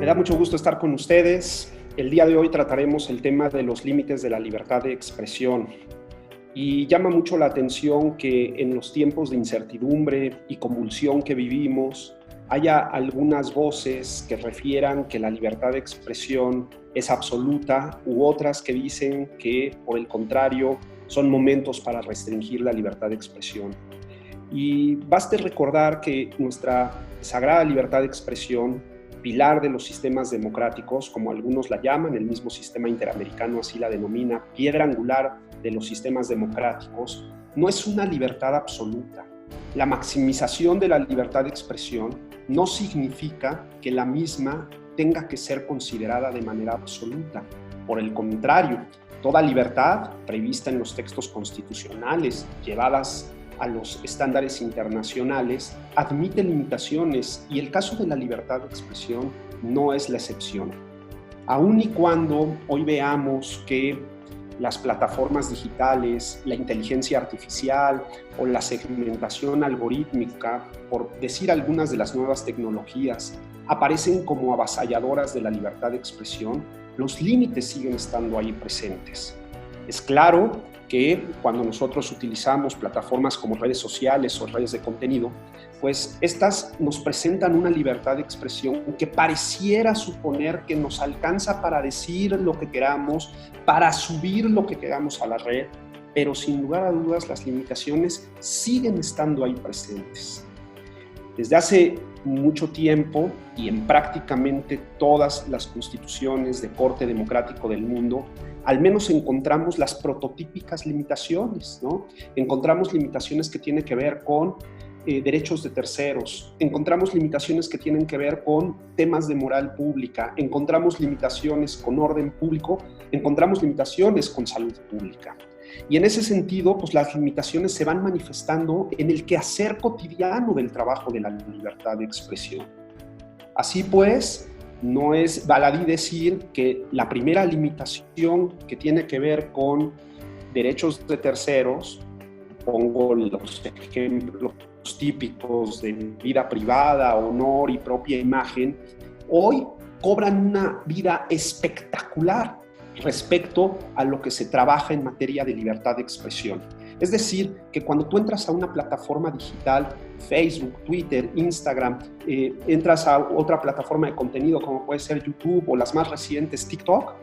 Me da mucho gusto estar con ustedes. El día de hoy trataremos el tema de los límites de la libertad de expresión. Y llama mucho la atención que en los tiempos de incertidumbre y convulsión que vivimos, haya algunas voces que refieran que la libertad de expresión es absoluta u otras que dicen que, por el contrario, son momentos para restringir la libertad de expresión. Y baste recordar que nuestra sagrada libertad de expresión, pilar de los sistemas democráticos, como algunos la llaman, el mismo sistema interamericano así la denomina, piedra angular de los sistemas democráticos, no es una libertad absoluta. La maximización de la libertad de expresión no significa que la misma tenga que ser considerada de manera absoluta. Por el contrario, toda libertad prevista en los textos constitucionales, llevadas a los estándares internacionales, admite limitaciones y el caso de la libertad de expresión no es la excepción. Aun y cuando hoy veamos que las plataformas digitales, la inteligencia artificial o la segmentación algorítmica, por decir algunas de las nuevas tecnologías, aparecen como avasalladoras de la libertad de expresión, los límites siguen estando ahí presentes. Es claro que cuando nosotros utilizamos plataformas como redes sociales o redes de contenido, pues estas nos presentan una libertad de expresión que pareciera suponer que nos alcanza para decir lo que queramos, para subir lo que queramos a la red, pero sin lugar a dudas las limitaciones siguen estando ahí presentes. Desde hace mucho tiempo y en prácticamente todas las constituciones de corte democrático del mundo, al menos encontramos las prototípicas limitaciones, ¿no? Encontramos limitaciones que tienen que ver con derechos de terceros, encontramos limitaciones que tienen que ver con temas de moral pública, encontramos limitaciones con orden público, encontramos limitaciones con salud pública. Y en ese sentido, pues las limitaciones se van manifestando en el quehacer cotidiano del trabajo de la libertad de expresión. Así pues, no es baladí decir que la primera limitación que tiene que ver con derechos de terceros, pongo los ejemplos típicos de vida privada, honor y propia imagen, hoy cobran una vida espectacular respecto a lo que se trabaja en materia de libertad de expresión. Es decir, que cuando tú entras a una plataforma digital, Facebook, Twitter, Instagram, entras a otra plataforma de contenido como puede ser YouTube o las más recientes TikTok,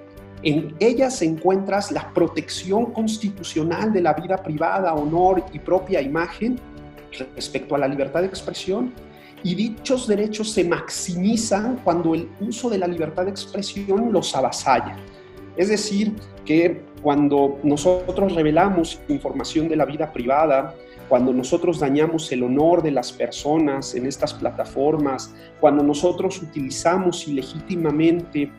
en ellas encuentras la protección constitucional de la vida privada, honor y propia imagen respecto a la libertad de expresión, y dichos derechos se maximizan cuando el uso de la libertad de expresión los avasalla. Es decir, que cuando nosotros revelamos información de la vida privada, cuando nosotros dañamos el honor de las personas en estas plataformas, cuando nosotros utilizamos ilegítimamente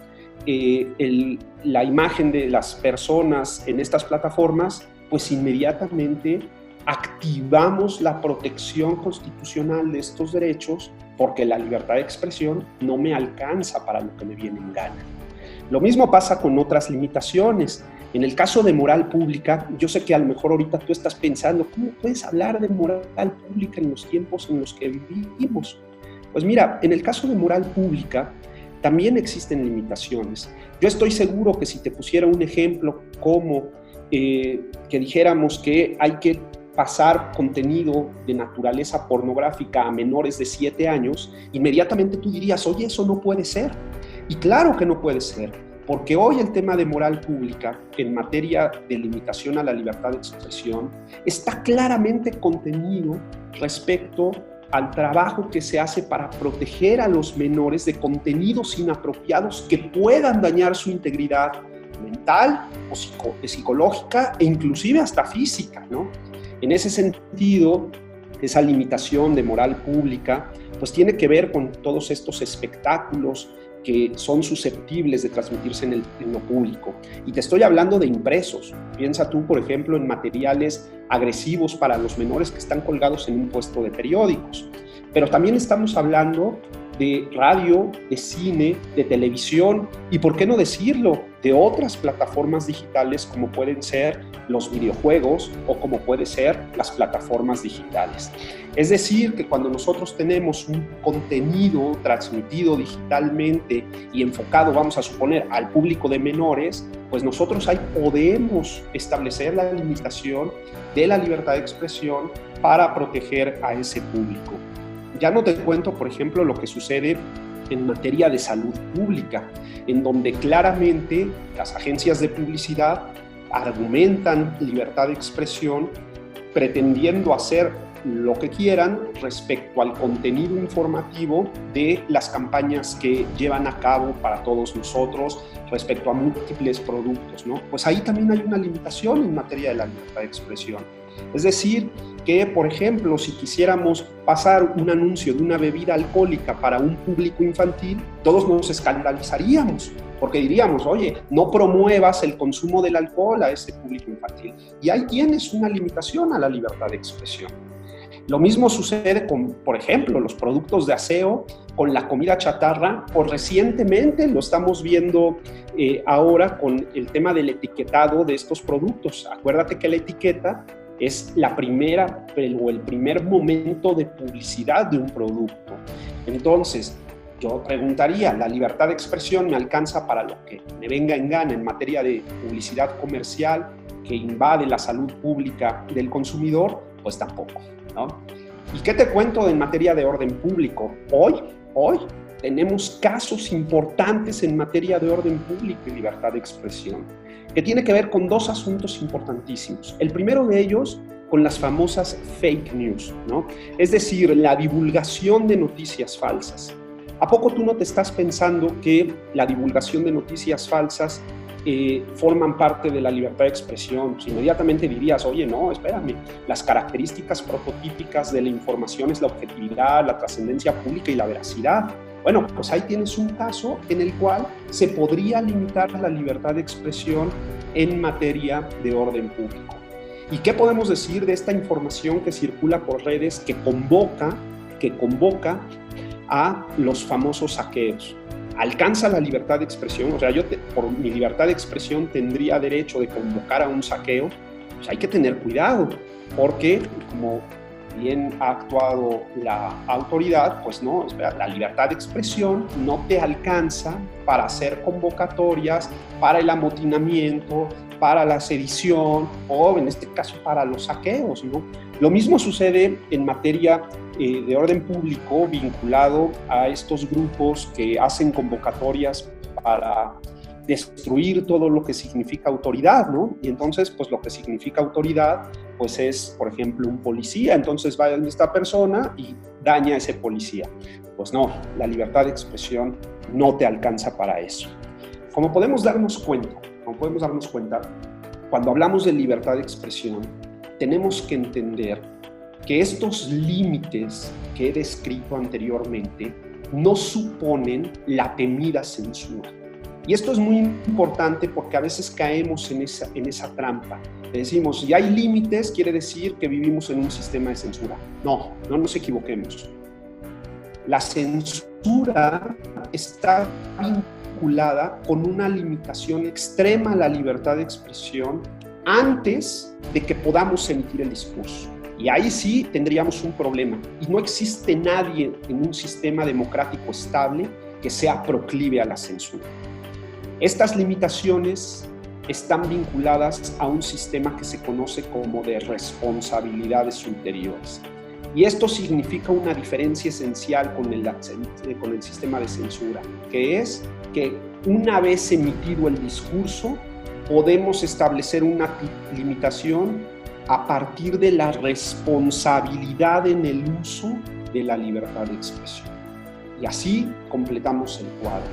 la imagen de las personas en estas plataformas, pues inmediatamente activamos la protección constitucional de estos derechos porque la libertad de expresión no me alcanza para lo que me viene en gana. Lo mismo pasa con otras limitaciones. En el caso de moral pública, yo sé que a lo mejor ahorita tú estás pensando, ¿cómo puedes hablar de moral pública en los tiempos en los que vivimos? Pues mira, en el caso de moral pública también existen limitaciones. Yo estoy seguro que si te pusiera un ejemplo como que dijéramos que hay que pasar contenido de naturaleza pornográfica a menores de 7 años, inmediatamente tú dirías, oye, eso no puede ser. Y claro que no puede ser, porque hoy el tema de moral pública en materia de limitación a la libertad de expresión está claramente contenido respecto al trabajo que se hace para proteger a los menores de contenidos inapropiados que puedan dañar su integridad mental o psicológica e inclusive hasta física, ¿no? En ese sentido, esa limitación de moral pública pues tiene que ver con todos estos espectáculos que son susceptibles de transmitirse en lo público. Y te estoy hablando de impresos. Piensa tú, por ejemplo, en materiales agresivos para los menores que están colgados en un puesto de periódicos. Pero también estamos hablando de radio, de cine, de televisión y, por qué no decirlo, de otras plataformas digitales como pueden ser los videojuegos o como pueden ser las plataformas digitales. Es decir, que cuando nosotros tenemos un contenido transmitido digitalmente y enfocado, vamos a suponer, al público de menores, pues nosotros ahí podemos establecer la limitación de la libertad de expresión para proteger a ese público. Ya no te cuento, por ejemplo, lo que sucede en materia de salud pública, en donde claramente las agencias de publicidad argumentan libertad de expresión pretendiendo hacer lo que quieran respecto al contenido informativo de las campañas que llevan a cabo para todos nosotros respecto a múltiples productos, ¿no? Pues ahí también hay una limitación en materia de la libertad de expresión. Es decir, que, por ejemplo, si quisiéramos pasar un anuncio de una bebida alcohólica para un público infantil, todos nos escandalizaríamos, porque diríamos, oye, no promuevas el consumo del alcohol a ese público infantil. Y ahí tienes una limitación a la libertad de expresión. Lo mismo sucede con, por ejemplo, los productos de aseo, con la comida chatarra, o recientemente lo estamos viendo ahora con el tema del etiquetado de estos productos. Acuérdate que la etiqueta es la primera o el primer momento de publicidad de un producto. Entonces, yo preguntaría, ¿la libertad de expresión me alcanza para lo que me venga en gana en materia de publicidad comercial que invade la salud pública del consumidor? Pues tampoco, ¿no? ¿Y qué te cuento en materia de orden público? Hoy tenemos casos importantes en materia de orden público y libertad de expresión, que tiene que ver con dos asuntos importantísimos. El primero de ellos, con las famosas fake news, ¿no? Es decir, la divulgación de noticias falsas. ¿A poco tú no te estás pensando que la divulgación de noticias falsas forman parte de la libertad de expresión? Pues inmediatamente dirías, oye, no, espérame, las características prototípicas de la información es la objetividad, la trascendencia pública y la veracidad. Bueno, pues ahí tienes un caso en el cual se podría limitar la libertad de expresión en materia de orden público. ¿Y qué podemos decir de esta información que circula por redes que convoca a los famosos saqueos? ¿Alcanza la libertad de expresión? O sea, por mi libertad de expresión tendría derecho de convocar a un saqueo. Pues hay que tener cuidado, porque como bien ha actuado la autoridad, pues no, la libertad de expresión no te alcanza para hacer convocatorias, para el amotinamiento, para la sedición o en este caso para los saqueos, ¿no? Lo mismo sucede en materia de orden público vinculado a estos grupos que hacen convocatorias para destruir todo lo que significa autoridad, ¿no? Y entonces, pues lo que significa autoridad, pues es, por ejemplo, un policía. Entonces va esta persona y daña a ese policía. Pues no, la libertad de expresión no te alcanza para eso. Como podemos darnos cuenta, cuando hablamos de libertad de expresión, tenemos que entender que estos límites que he descrito anteriormente no suponen la temida censura. Y esto es muy importante porque a veces caemos en esa trampa. Decimos, si hay límites, quiere decir que vivimos en un sistema de censura. No nos equivoquemos. La censura está vinculada con una limitación extrema a la libertad de expresión antes de que podamos emitir el discurso. Y ahí sí tendríamos un problema. Y no existe nadie en un sistema democrático estable que sea proclive a la censura. Estas limitaciones están vinculadas a un sistema que se conoce como de responsabilidades ulteriores. Y esto significa una diferencia esencial con el sistema de censura, que es que una vez emitido el discurso, podemos establecer una limitación a partir de la responsabilidad en el uso de la libertad de expresión. Y así completamos el cuadro.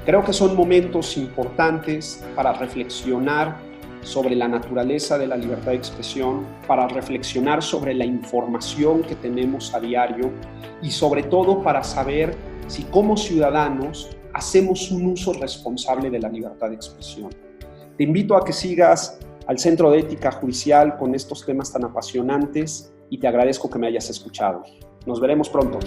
Creo que son momentos importantes para reflexionar sobre la naturaleza de la libertad de expresión, para reflexionar sobre la información que tenemos a diario y sobre todo para saber si como ciudadanos hacemos un uso responsable de la libertad de expresión. Te invito a que sigas al Centro de Ética Judicial con estos temas tan apasionantes y te agradezco que me hayas escuchado. Nos veremos pronto.